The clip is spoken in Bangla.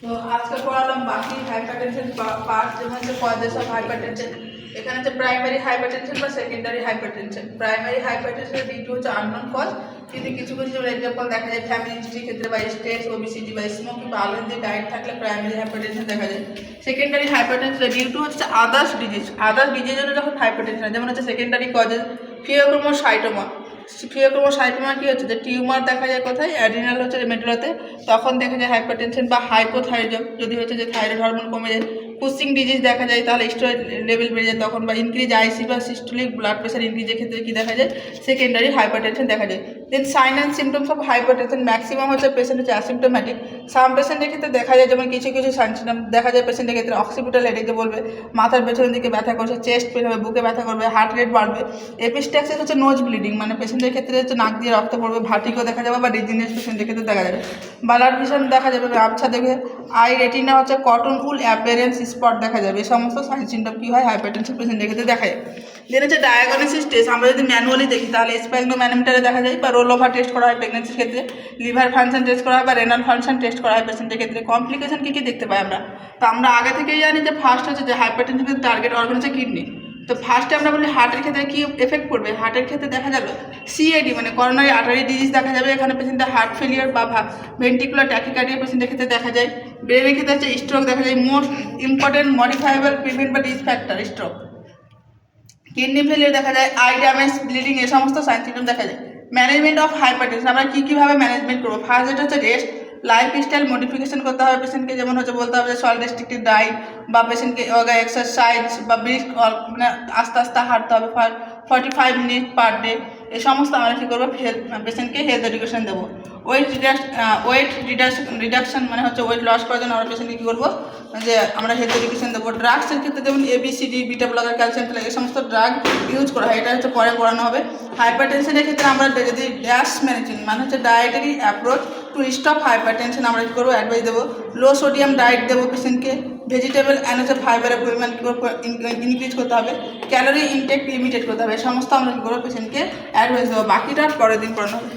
তো আজকে পড়ালাম বাকি হাইপারটেনশন পার্ট, যেমন হচ্ছে কজেস অফ হাইপারটেনশন। এখানে হচ্ছে প্রাইমারি হাইপারটেনশন বা সেকেন্ডারি হাইপারটেনশন। প্রাইমারি হাইপারটেনশনের ডিউ হচ্ছে আননোন কজ, কিন্তু কিছু কিছু এক্সাম্পল দেখা যায় ফ্যামিলি হিস্ট্রির ক্ষেত্রে বা স্ট্রেস, ওবিসিটি বা স্মোকিং বা আলোর ডায়েট থাকলে প্রাইমারি হাইপারটেনশন দেখা যায়। সেকেন্ডারি হাইপারটেনশন ডিউ টু হচ্ছে আদার্স ডিজিজের জন্য যখন হাইপারটেনশন, যেমন হচ্ছে সেকেন্ডারি কজেস ফিওক্রোমোসাইটোমা। ফিওক্রোমোসাইটোমা কি হচ্ছে, যে টিউমার দেখা যায় কোথায়, অ্যাড্রিনাল হচ্ছে মেডুলাতে, তখন দেখা যায় হাইপারটেনশন বা হাইপোথাইরয়েডিজম, যদি হচ্ছে যে থাইরয়েড হরমোন কমে যায়। কুসিং ডিজিজ দেখা যায়, তাহলে স্টেরয়েড লেভেল বেড়ে যায় তখন, বা ইনক্রিজ আইসি বা সিস্টোলিক ব্লাড প্রেশার ইনক্রিজের ক্ষেত্রে কি দেখা যায়, সেকেন্ডারি হাইপারটেনশন দেখা যায়। Then sign and symptoms of hypertension, maximum হচ্ছে পেশেন্ট হচ্ছে অ্যাসিমটোম্যাটিক। সাম পেশেন্টের ক্ষেত্রে দেখা যায়, যেমন কিছু কিছু সাইন সিমটম দেখা যায় পেশেন্টের ক্ষেত্রে অক্সিপিটাল হেডেক বলবে, মাথার পেছনের দিকে ব্যথা করছে, চেস্ট পেন হবে, বুকে ব্যথা করবে, হার্ট রেট বাড়বে। এপিস্ট্যাক্সিস হচ্ছে নোজ ব্লিডিং, মানে পেশেন্টের ক্ষেত্রে হচ্ছে নাক দিয়ে রক্ত পড়বে, ভার্টিগো দেখা যাবে, বা ডিজিনেস পেশেন্টের ক্ষেত্রে দেখা যাবে। ব্লাড ভিশন দেখা যাবে, আবছা দেখবে। আই রেটিনা হচ্ছে কটন উল অ্যাপিয়ারেন্স স্পট দেখা যাবে। এই সমস্ত সাইন সিমটম কী হয়, হাইপারটেনশন পেশেন্টের ক্ষেত্রে দেখা যায়। যেটা হচ্ছে ডায়াগনোসিস টেস্ট, আমরা যদি ম্যানুয়ালি দেখি তাহলে স্প্যাগনোম্যানোমিটারে দেখা যায়, বা রোল ওভার টেস্ট করা হয় প্রেগনেন্সির ক্ষেত্রে, লিভার ফাংশন টেস্ট করা হয়, বা রেনাল ফাংশন টেস্ট করা হয় পেশেন্টের ক্ষেত্রে। কমপ্লিকেশন কী কী দেখতে পাই আমরা, তো আমরা আগে থেকেই জানি যে ফার্স্ট হচ্ছে যে হাইপারটেনশনের টার্গেট অর্গান হচ্ছে কিডনি। তো ফার্স্টে আমরা বলি হার্টের ক্ষেত্রে কী এফেক্ট পড়বে, হার্টের ক্ষেত্রে দেখা যাবে সিএডি মানে করোনারি আর্টারি ডিজিজ দেখা যাবে, এখানে পেশেন্টের হার্ট ফেলিয়ার বা ভেন্টিকুলার ট্যাকিকার্ডিয়া পেশেন্টের ক্ষেত্রে দেখা যায়। ব্রেনের ক্ষেত্রে হচ্ছে স্ট্রোক দেখা যায়, মোস্ট ইম্পর্টেন্ট মডিফাইবল প্রিভেন্ট বা risk factor stroke. Kidney failure দেখা যায়, আই ড্যামেজ, ব্লিডিং, এই সমস্ত সাইন সিমটম দেখা যায়। ম্যানেজমেন্ট অফ হাইপারটেনশন আমরা কীভাবে ম্যানেজমেন্ট করবো, ফার্স্ট যেটা হচ্ছে রেস্ট, লাইফস্টাইল মডিফিকেশন করতে হবে পেশেন্টকে, যেমন হচ্ছে বলতে হবে যে সল্ট রেস্ট্রিক্টেড ডায়েট, বা পেশেন্টকে যোগা এক্সারসাইজ বা ব্রিস্ক মানে আস্তে আস্তে হাঁটতে হবে 45 মিনিট পার ডে। এই সমস্ত আমরা কী করবো, পেশেন্টকে হেলথ এডুকেশন দেবো। ওয়েট রিডাকশন মানে হচ্ছে ওয়েট লস করার জন্য আমরা পেশেন্টকে কী করবো, যে আমরা হেলথ এডুকেশন দেবো। ড্রাগসের ক্ষেত্রে যেমন এবিসিডি, বিটা ব্লকার, ক্যালসিয়াম এই সমস্ত ড্রাগ ইউজ করা হয়, এটা হচ্ছে পরে পড়ানো হবে। হাইপারটেনশনের ক্ষেত্রে আমরা যদি ড্যাশ ম্যানেজমেন্ট মানে হচ্ছে dietary approach to stop hypertension আমরা কী করবো, অ্যাডভাইস দেবো। লো সোডিয়াম ডায়েট দেবো পেশেন্টকে। ভেজিটেবল অ্যান্ড হচ্ছে ফাইবারের পরিমাণ কী করবো, ইনক্রিজ করতে হবে। ক্যালোরি ইনটেক লিমিটেড করতে হবে। এই সমস্ত আমরা কী করবো, পেশেন্টকে অ্যাডভাইস দেবো। বাকিটা পরের দিন পড়ানো হবে।